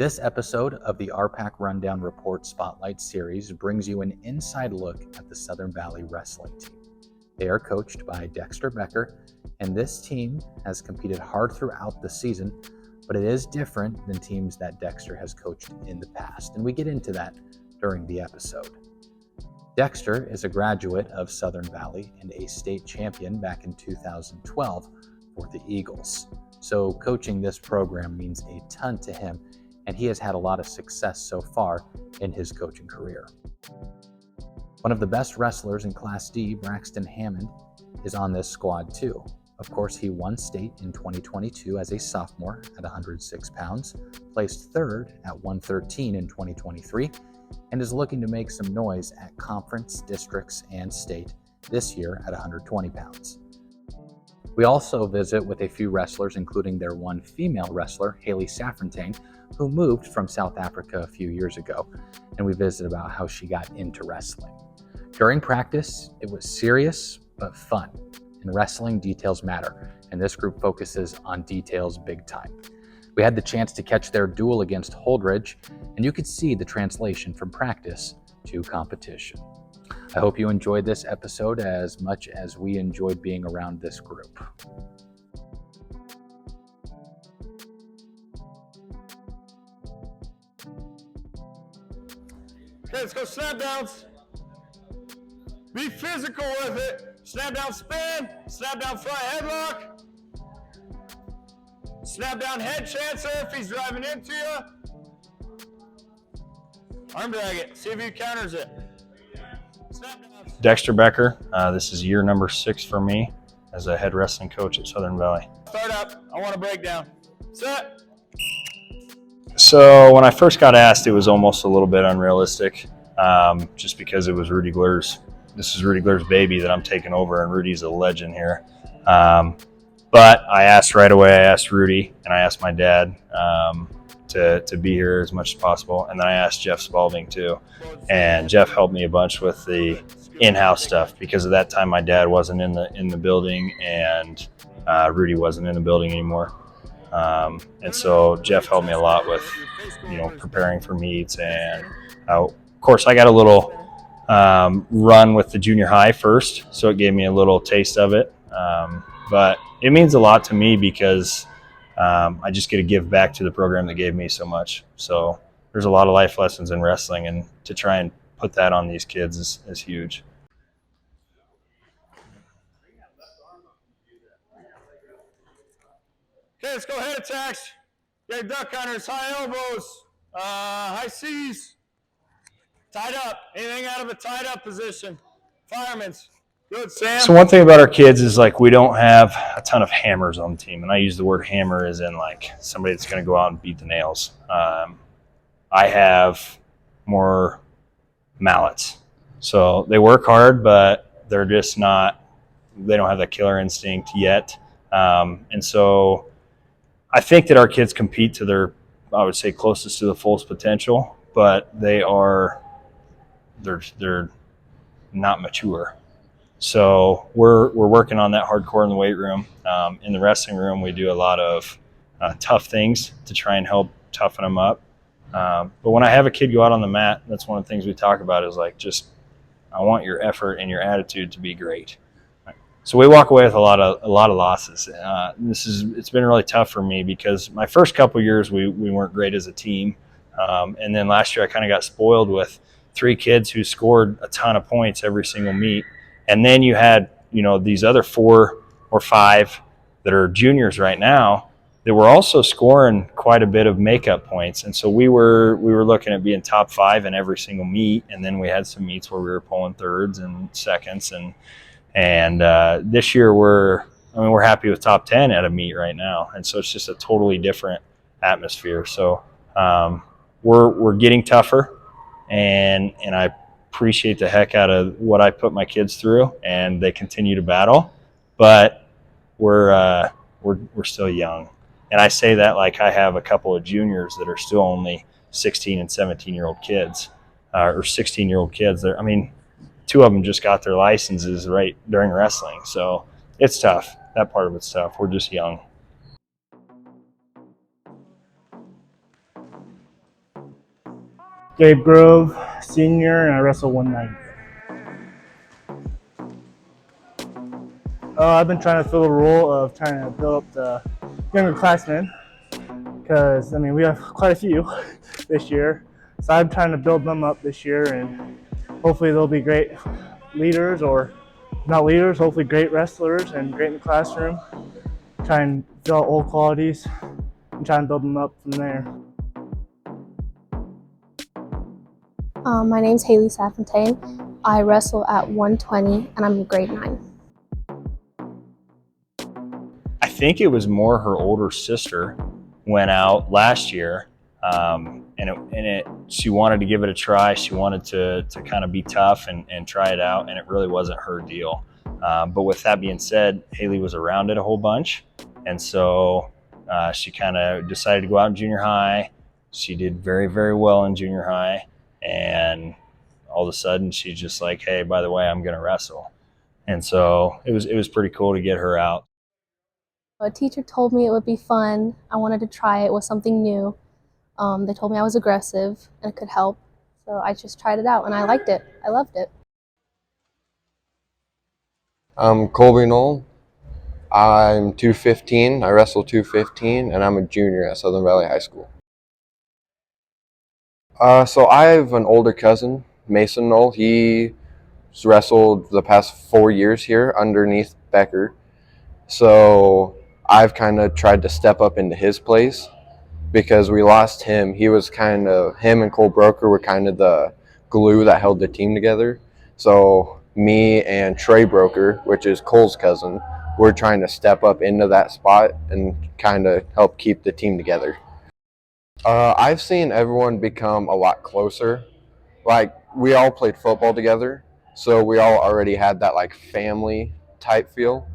This episode of the RPAC Rundown Report Spotlight Series brings you an inside look at the Southern Valley wrestling team. They are coached by Dexter Becker, and this team has competed hard throughout the season, but it is different than teams that Dexter has coached in the past, and we get into that during the episode. Dexter is a graduate of Southern Valley and a state champion back in 2012 for the Eagles. So coaching this program means a ton to him, and he has had a lot of success so far in his coaching career. One of the best wrestlers in Class D, Braxton Hammond, is on this squad too. Of course, he won state in 2022 as a sophomore at 106 pounds, placed third at 113 in 2023, and is looking to make some noise at conference, districts, and state this year at 120 pounds. We also visit with a few wrestlers, including their one female wrestler, Haley Saffontaine, who moved from South Africa a few years ago, and we visit about how she got into wrestling. During practice, it was serious but fun. In wrestling, details matter, and this group focuses on details big time. We had the chance to catch their duel against Holdrege, and you could see the translation from practice to competition. I hope you enjoyed this episode as much as we enjoyed being around this group. Okay, let's go snap downs. Be physical with it. Snap down spin, snap down front headlock, snap down head chancer if he's driving into you. Arm drag it, see if he counters it. Snap downs. Dexter Becker, this is year number 6 for me as a head wrestling coach at Southern Valley. Start up, I want a breakdown. Set. So when I first got asked, it was almost a little bit unrealistic, just because it was Rudy Glur's. This is Rudy Glur's baby that I'm taking over, and Rudy's a legend here. But I asked right away. I asked Rudy, and I asked my dad to be here as much as possible, and then I asked Jeff Spalding too. And Jeff helped me a bunch with the in-house stuff because at that time my dad wasn't in the building, and Rudy wasn't in the building anymore. And so Jeff helped me a lot with, preparing for meets. And of course I got a little run with the junior high first, so it gave me a little taste of it. But it means a lot to me because I just get to give back to the program that gave me so much. So there's a lot of life lessons in wrestling, and to try and put that on these kids is huge. Okay, let's go head attacks. Get duck counters, high elbows, high C's. Tied up. Anything out of a tied up position. Fireman's. Good, Sam. So one thing about our kids is we don't have a ton of hammers on the team. And I use the word hammer as in somebody that's going to go out and beat the nails. I have more mallets. So they work hard, but they're just they don't have that killer instinct yet. And so I think that our kids compete to their, I would say, closest to the fullest potential, but they're not mature. So we're working on that hardcore in the weight room. In the wrestling room, we do a lot of tough things to try and help toughen them up. But when I have a kid go out on the mat, that's one of the things we talk about is I want your effort and your attitude to be great. So we walk away with a lot of losses. It's been really tough for me because my first couple of years we weren't great as a team, and then last year I kind of got spoiled with 3 kids who scored a ton of points every single meet, and then you had these other 4 or 5 that are juniors right now that were also scoring quite a bit of makeup points, and so we were looking at being top 5 in every single meet, and then we had some meets where we were pulling thirds and seconds and this year we're happy with top 10 at a meet right now. And so it's just a totally different atmosphere. So we're getting tougher, and I appreciate the heck out of what I put my kids through, and they continue to battle, but we're still young. And I say that like I have a couple of juniors that are still only 16 and 17-year-old kids, or 16-year-old kids. 2 of them just got their licenses right during wrestling. So it's tough. That part of it's tough. We're just young. Gabe Grove, senior, and I wrestle 190. I've been trying to fill the role of trying to build up the younger classmen because, I mean, we have quite a few this year. So I'm trying to build them up this year, and hopefully they'll be great leaders, or not leaders, hopefully great wrestlers and great in the classroom. Try and develop old qualities and try and build them up from there. My name's Haley Safontaine. I wrestle at 120 and I'm a grade 9. I think it was more her older sister went out last year, she wanted to give it a try. She wanted to kind of be tough and try it out, and it really wasn't her deal. But with that being said, Haley was around it a whole bunch, and so she kind of decided to go out in junior high. She did very, very well in junior high, and all of a sudden she's just like, hey, by the way, I'm going to wrestle. And so it was pretty cool to get her out. A teacher told me it would be fun. I wanted to try it with something new. They told me I was aggressive and it could help. So I just tried it out and I liked it. I loved it. I'm Colby Knoll. I'm 215. I wrestle 215, and I'm a junior at Southern Valley High School. So I have an older cousin, Mason Knoll. He's wrestled the past 4 years here underneath Becker. So I've kind of tried to step up into his place because we lost him. Him and Cole Broker were kind of the glue that held the team together. So me and Trey Broker, which is Cole's cousin, we're trying to step up into that spot and kind of help keep the team together. I've seen everyone become a lot closer. Like, we all played football together, so we all already had that like family type feel.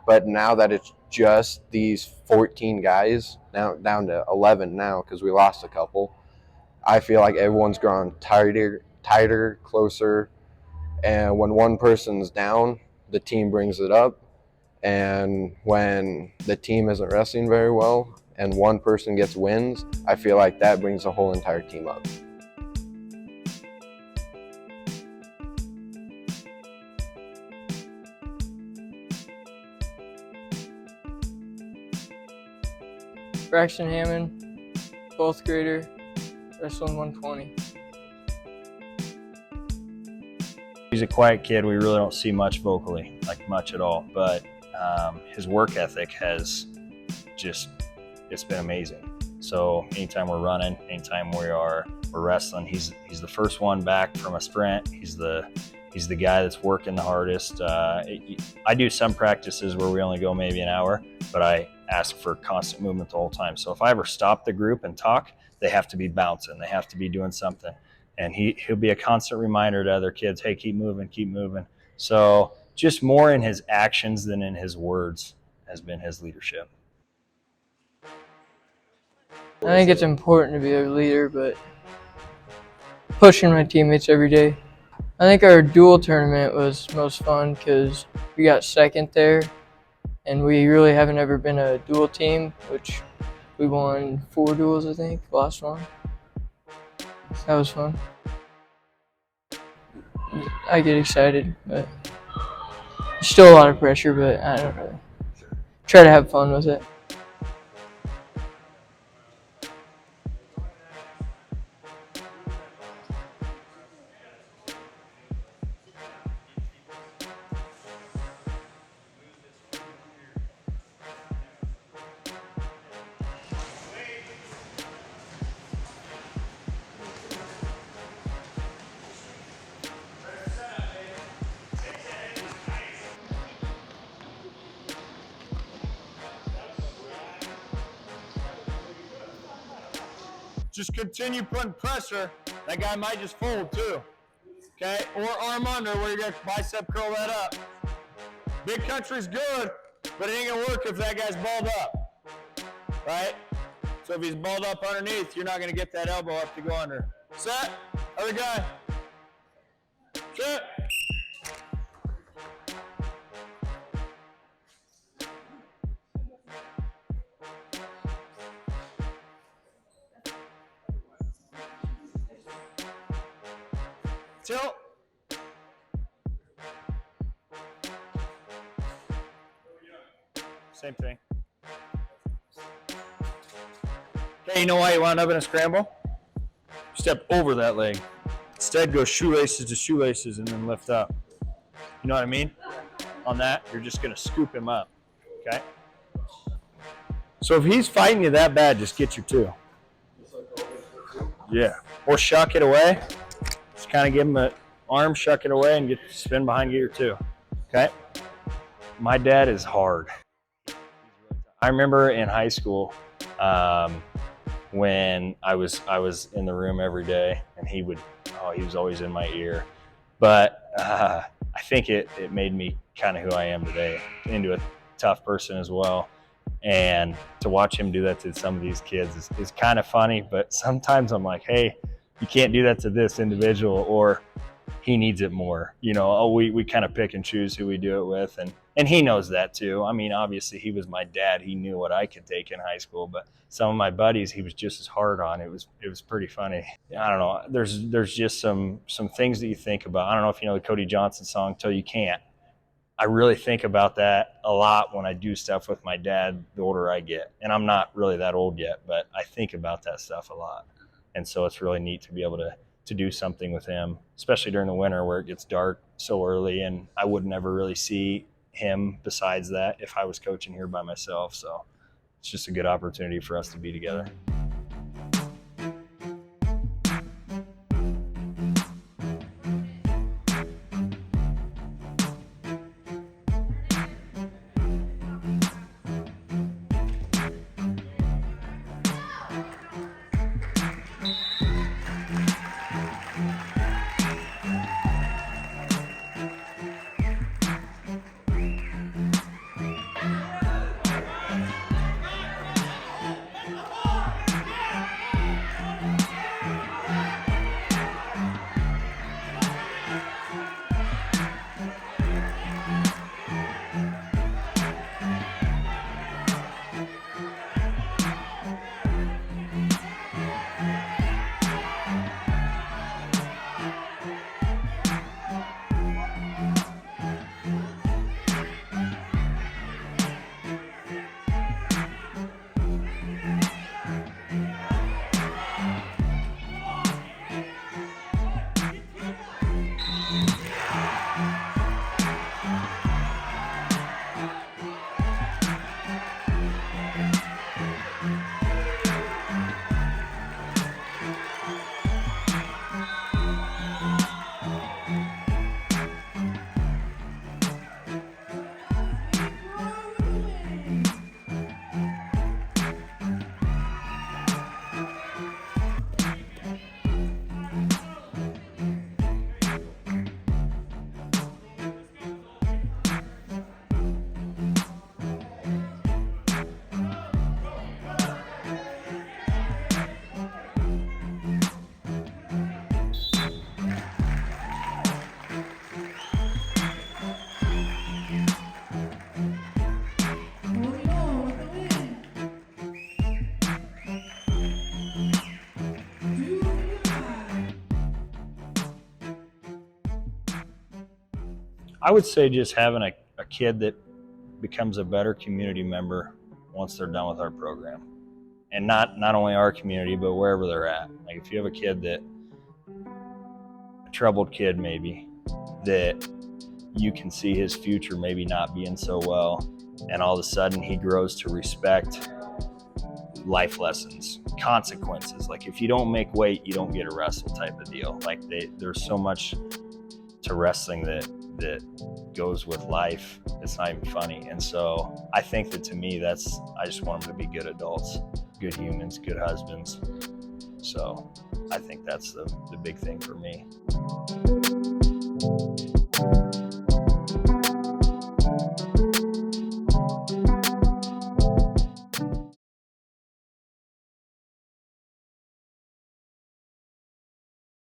But now that it's just these 14 guys, now down to 11 now because we lost a couple, I feel like everyone's grown tighter, closer. And when one person's down, the team brings it up. And when the team isn't wrestling very well and one person gets wins, I feel like that brings the whole entire team up. Braxton Hammond, 12th grader, wrestling 120. He's a quiet kid. We really don't see much vocally, like much at all. But his work ethic has it's been amazing. So anytime we're running, anytime we're wrestling, he's the first one back from a sprint. He's the guy that's working the hardest. I do some practices where we only go maybe an hour, but I ask for constant movement the whole time. So if I ever stop the group and talk, they have to be bouncing. They have to be doing something. And he'll be a constant reminder to other kids, hey, keep moving, keep moving. So just more in his actions than in his words has been his leadership. I think it's important to be a leader, but pushing my teammates every day. I think our dual tournament was most fun because we got second there, and we really haven't ever been a dual team, which we won 4 duels, I think, last one. That was fun. I get excited, but still a lot of pressure, but I don't really try to have fun with it. Just continue putting pressure. That guy might just fold too. Okay? Or arm under where you're going to bicep curl that up. Big country's good, but it ain't going to work if that guy's balled up. Right? So if he's balled up underneath, you're not going to get that elbow up to go under. Set. Other guy. Set. tilt. Same thing. Okay, you know why you wound up in a scramble? Step over that leg. Instead, go shoelaces to shoelaces and then lift up. You know what I mean? On that, you're just going to scoop him up. Okay? So if he's fighting you that bad, just get your two. Yeah. Or shuck it away. Just kind of give him an arm, shuck it away, and get spin behind, get your two. Okay? My dad is hard. I remember in high school when I was in the room every day, and he was always in my ear. But I think it made me kind of who I am today, into a tough person as well. And to watch him do that to some of these kids is kind of funny, but sometimes I'm like, hey, you can't do that to this individual, or he needs it more. You know, we kind of pick and choose who we do it with, and he knows that too. I mean, obviously he was my dad. He knew what I could take in high school, but some of my buddies he was just as hard on. It was pretty funny. I don't know. There's just some things that you think about. I don't know if you know the Cody Johnson song, Till You Can't. I really think about that a lot when I do stuff with my dad the older I get. And I'm not really that old yet, but I think about that stuff a lot. And so it's really neat to be able to do something with him, especially during the winter where it gets dark so early, and I would never really see him besides that if I was coaching here by myself. So it's just a good opportunity for us to be together. I would say just having a kid that becomes a better community member once they're done with our program. And not only our community, but wherever they're at. Like if you have a kid a troubled kid maybe, that you can see his future maybe not being so well, and all of a sudden he grows to respect life lessons, consequences. Like if you don't make weight, you don't get a wrestle type of deal. Like there's so much to wrestling that goes with life. It's not even funny. And so I think that to me, I just want them to be good adults, good humans, good husbands. So I think that's the big thing for me.